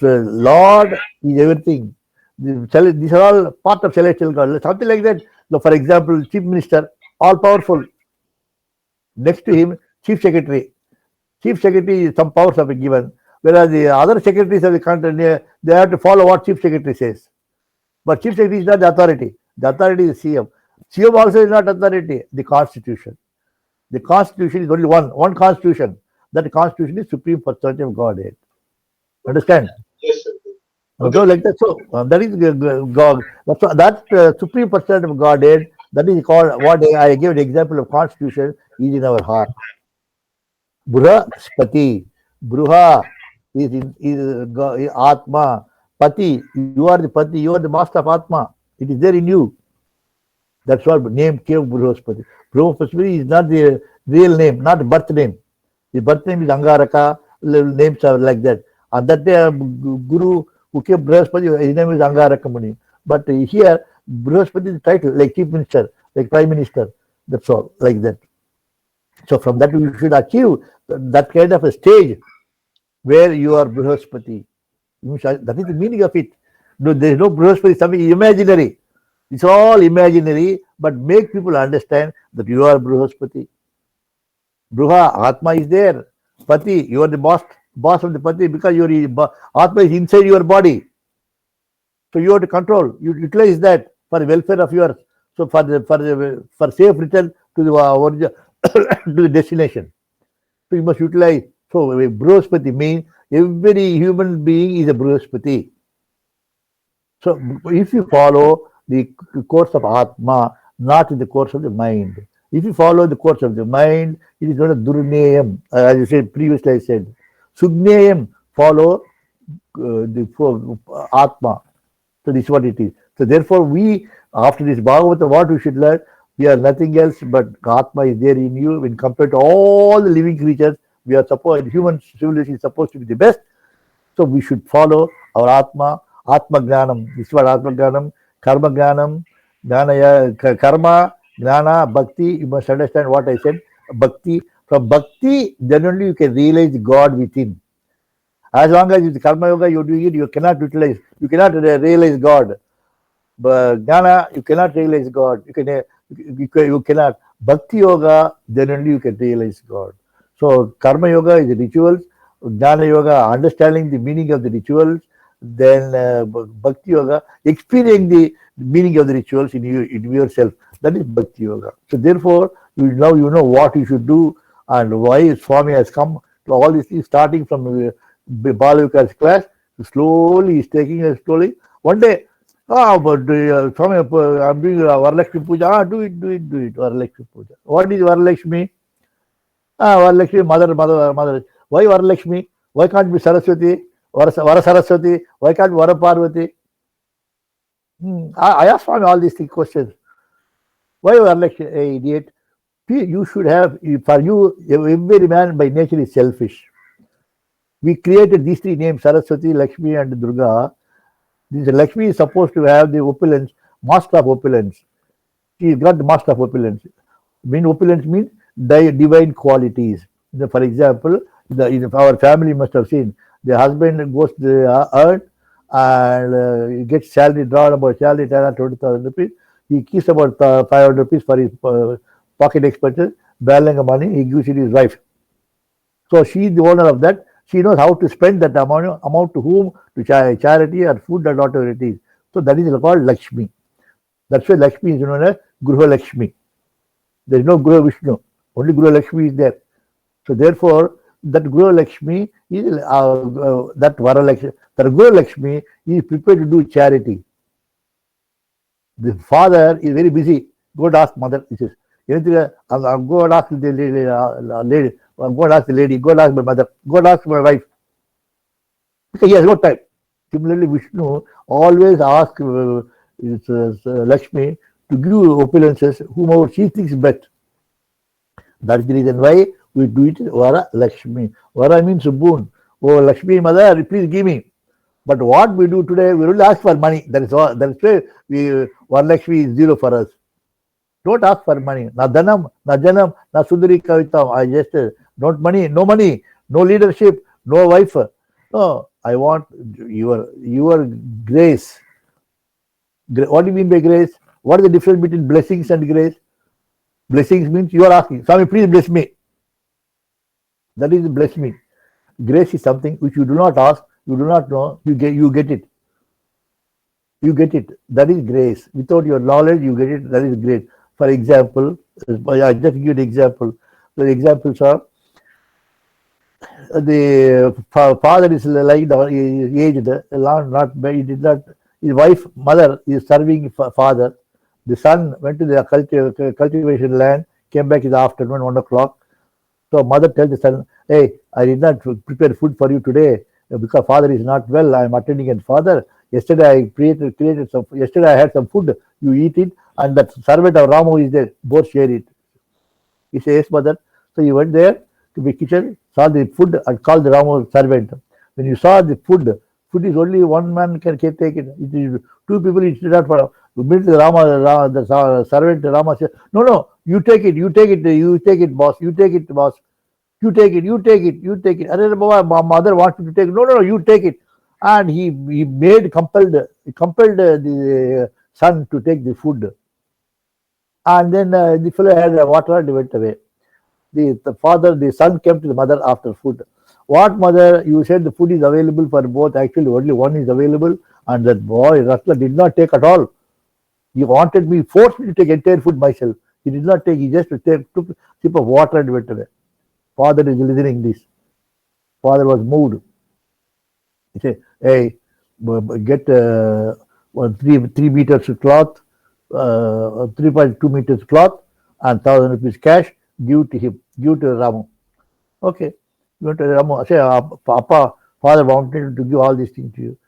Lord is everything. These are all part of celestial God. Something like that. So for example, chief minister, all powerful. Next to him, chief secretary. Chief secretary, some powers have been given. Whereas the other secretaries of the country, they have to follow what chief secretary says. But chief secretary is not the authority. The authority is CM. CM also is not authority. The constitution. The constitution is only one constitution. That constitution is supreme personality of Godhead. Understand? Yes, sir. So Okay. like that. So that is God. That supreme personality of Godhead. That is called what I gave the example of constitution is in our heart. Bruhaspati. Bruha is Atma. Pati. You are the Pati. You are the master of Atma. It is there in you. That's what name came Bruhaspati. Bruhaspati is not the real name, not the birth name. The birth name is Angaraka, names are like that. And that day, Guru who came Bruhaspati, his name is Angaraka Muni. But here, Bruhaspati is the title, like chief minister, like prime minister. That's all, like that. So from that, you should achieve that kind of a stage where you are Bruhaspati. That is the meaning of it. No, there is no Bruhaspati, something imaginary. It's all imaginary, but make people understand that you are Bruhaspati. Bruha, Atma is there. Pati, you are the boss of the Pati because your Atma is inside your body. So you have to control. You utilize that for the welfare of yours. So for safe return to the origin, to the destination. So you must utilize. So Bruhaspati means every human being is a Bruhaspati. So if you follow the course of Atma, not in the course of the mind. If you follow the course of the mind, it is not a Durneyam. As you said previously, I said Sugneyam, follow the Atma. So this is what it is. So therefore, we after this Bhagavata, what we should learn, We are nothing else but Atma is there in you. When compared to all the living creatures, we are supposed, human civilization is supposed to be the best. So we should follow our Atma, Atma Gnanam. This is what Atma Gnanam, Karma Gnanam, Karma, Gnana, Bhakti. You must understand what I said. Bhakti. From Bhakti, then only you can realize God within. As long as it's Karma Yoga, you're doing it, you cannot utilize, you cannot realize God. But Jnana, you cannot realize God. You cannot. Bhakti Yoga, then only you can realize God. So Karma Yoga is the rituals. Jnana Yoga, understanding the meaning of the rituals. Then Bhakti Yoga, experiencing the meaning of the rituals in yourself. That is Bhakti Yoga. So therefore, now you know what you should do and why Swami has come to all these things, starting from Balavika's class. Slowly, he's taking it slowly. One day, but Swami, I'm doing Varalakshmi Puja. Do it, Varalakshmi Puja. What is Varalakshmi? Varalakshmi, mother. Why Varalakshmi? Why can't be Saraswati? Vara Saraswati? Why can't be Vara Parvati? I asked Swami all these three questions. Why Varalakshmi? Hey, idiot. You should have, for you, every man by nature is selfish. We created these three names, Saraswati, Lakshmi, and Durga. This Lakshmi is supposed to have the opulence, master of opulence. She has got the master of opulence. Opulence means divine qualities. For example, our family must have seen the husband goes to the earth and gets salary, drawn about salary 10 or 20,000 rupees. He keeps about 500 rupees for his pocket expenses, balance of money, he gives it to his wife. So she is the owner of that. She knows how to spend that amount to whom, to charity or food or whatever it is. So that is called Lakshmi. That's why Lakshmi is known as Gruha Lakshmi. There is no Gruha Vishnu. Only Gruha Lakshmi is there. So therefore, that Gruha Lakshmi is that Vara Lakshmi. That Gruha Lakshmi is prepared to do charity. The father is very busy. Go and ask mother. He says, I'll go and ask the lady. I'll go and ask the lady. Go and ask my mother. Go and ask my wife. Because he has no time. Similarly, Vishnu always asks Lakshmi to give opulences whomever she thinks best. That's the reason why we do it Vara Lakshmi. Vara means boon. Oh, Lakshmi mother, please give me. But what we do today, we only ask for money. That is all. That is why Vara Lakshmi is zero for us. Don't ask for money. Na dhanam, na janam, na sundari kavitam. I just don't money, no leadership, no wife. No, I want your grace. What do you mean by grace? What is the difference between blessings and grace? Blessings means you are asking, Swami, please bless me. That is bless me. Grace is something which you do not ask, you do not know, you get it. You get it. That is grace. Without your knowledge, you get it. That is grace. For example, I just give you an example. The examples are the father is lying down, aged, he did not. His wife, mother, is serving father. The son went to the cultivation land, came back in the afternoon, 1 o'clock. So mother tells the son, hey, I did not prepare food for you today because father is not well. I am attending and father. Yesterday I created some. Yesterday I had some food. You eat it, and that servant of Ramu is there. Both share it. He says, yes, mother. So he went there to the kitchen, saw the food, and called the Ramu servant. When you saw the food is only one man can take it. It is two people. It's not for. The servant Rama said, no, you take it, boss. You take it, boss. You take it. My mother wants you to take it. No, you take it. And he compelled the son to take the food. And then the fellow had water and went away. The son came to the mother after food. What mother? You said the food is available for both. Actually, only one is available, and that boy Ratla did not take at all. He wanted me, forced me to take entire food myself. He did not take. He just took a sip of water and went away. Father is listening this. Father was moved. He said, hey, get 3 meters of cloth, 3.2 meters cloth, and 1,000 rupees cash. Give to him. Give to Ramu. Okay. Give to Ramu. Say, Papa, father wanted to give all these things to you.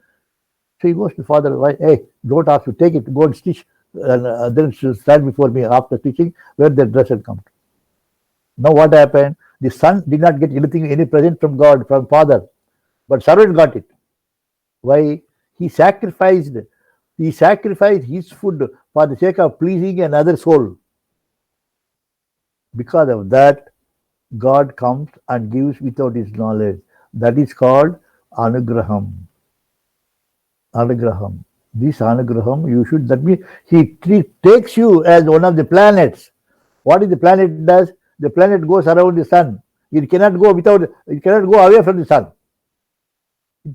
So he goes to father. Hey, don't ask to take it. Go and stitch. and then she stand before me after teaching where the dress had come. Now what happened? The son did not get anything, any present from God, from father, but servant got it. Why? He sacrificed. He sacrificed his food for the sake of pleasing another soul. Because of that, God comes and gives without his knowledge. That is called anugraham. Anugraham. This anugraham, you should, that means he takes you as one of the planets. What is the planet does? The planet goes around the sun. It cannot go without, it cannot go away from the sun.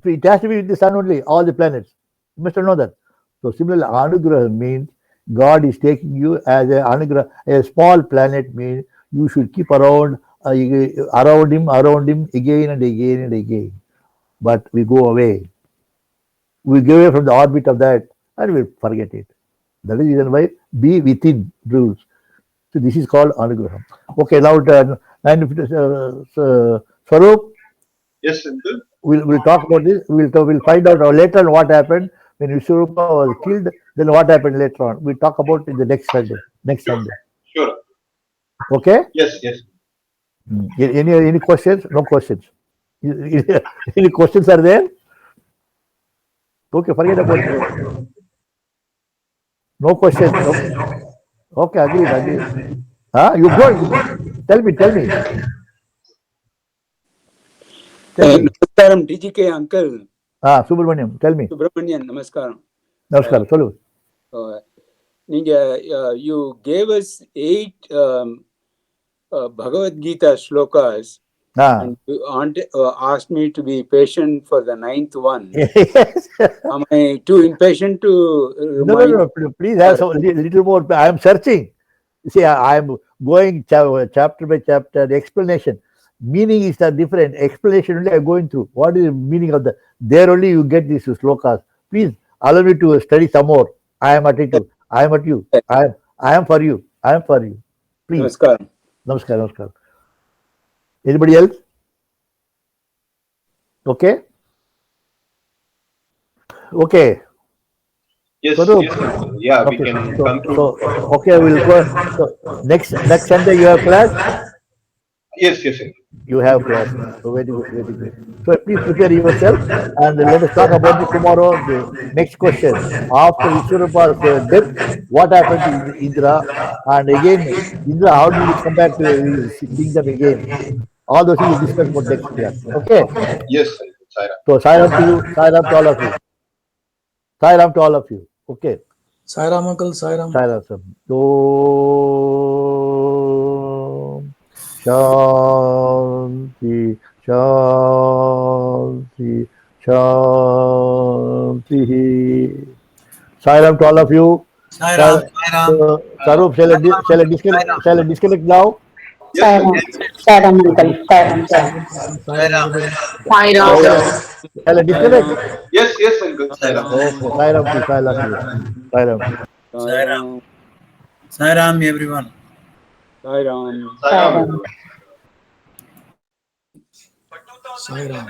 It has to be with the sun only, all the planets. You must know that. So similarly, anugraham means God is taking you as a anugrah, a small planet means you should keep around around him again and again and again. But we go away. We go away from the orbit of that and we forget it. That is the reason why be within rules. So this is called anugraham. Okay, now Swarup, Yes, uncle. we'll talk about this. We'll find out later on what happened when Vishwarupa was killed. Then what happened later on? We'll talk about in the next Sunday. Next Sunday. Sure. Okay. Yes, yes. Any questions? No questions. Any questions are there? Okay, forget about it. No questions. Okay, agreed. You go. Tell me. Tell me. Namaskaram, TGK uncle. Subramaniam, tell me. Subramanian, namaskaram. Namaskaram, சொல்லு. You gave us 8 Bhagavad Gita shlokas and you asked me to be patient for the 9th one. Yes. Am I too impatient to remind? No, please have some little more. I am searching. See, I am going chapter by chapter. The explanation, meaning is different. Explanation only I am going through. What is the meaning of the? There only you get these slokas. Please allow me to study some more. I am at you. I am at you. I am for you. I am for you. Please. Namaskaram. Namaskar. Anybody else? Okay. Okay. Yes, Swarup. yes, uncle. Yeah, Okay. we can conclude. Okay, we'll go. So next Sunday you have class. Yes, yes, uncle. You have class. So very good, very good. So please prepare yourself and let us talk about the tomorrow. The next question: after Vishwarupa's death, what happened to Indra? And again, Indra, how did he come back to his kingdom again? All those things we discuss about next class. Okay. Yes, uncle. Saira. So Sairam to you, Sairam to all of you. Sairam to all of you. Okay. Sairam uncle, Sairam. Sairam sir. Shanti, Shanti, Shanti. Sairam to all of you. Sairam. Sarup, shall I disconnect now? Yes, Sairam, uncle. Sairam uncle, Sairam. Sairam. Shall I disconnect? Yes, yes, uncle. Saira. Okay, Sairam to you. Sairam. Sairam. Sairam, everyone. Sairam. Saira. Sairam. Sairam.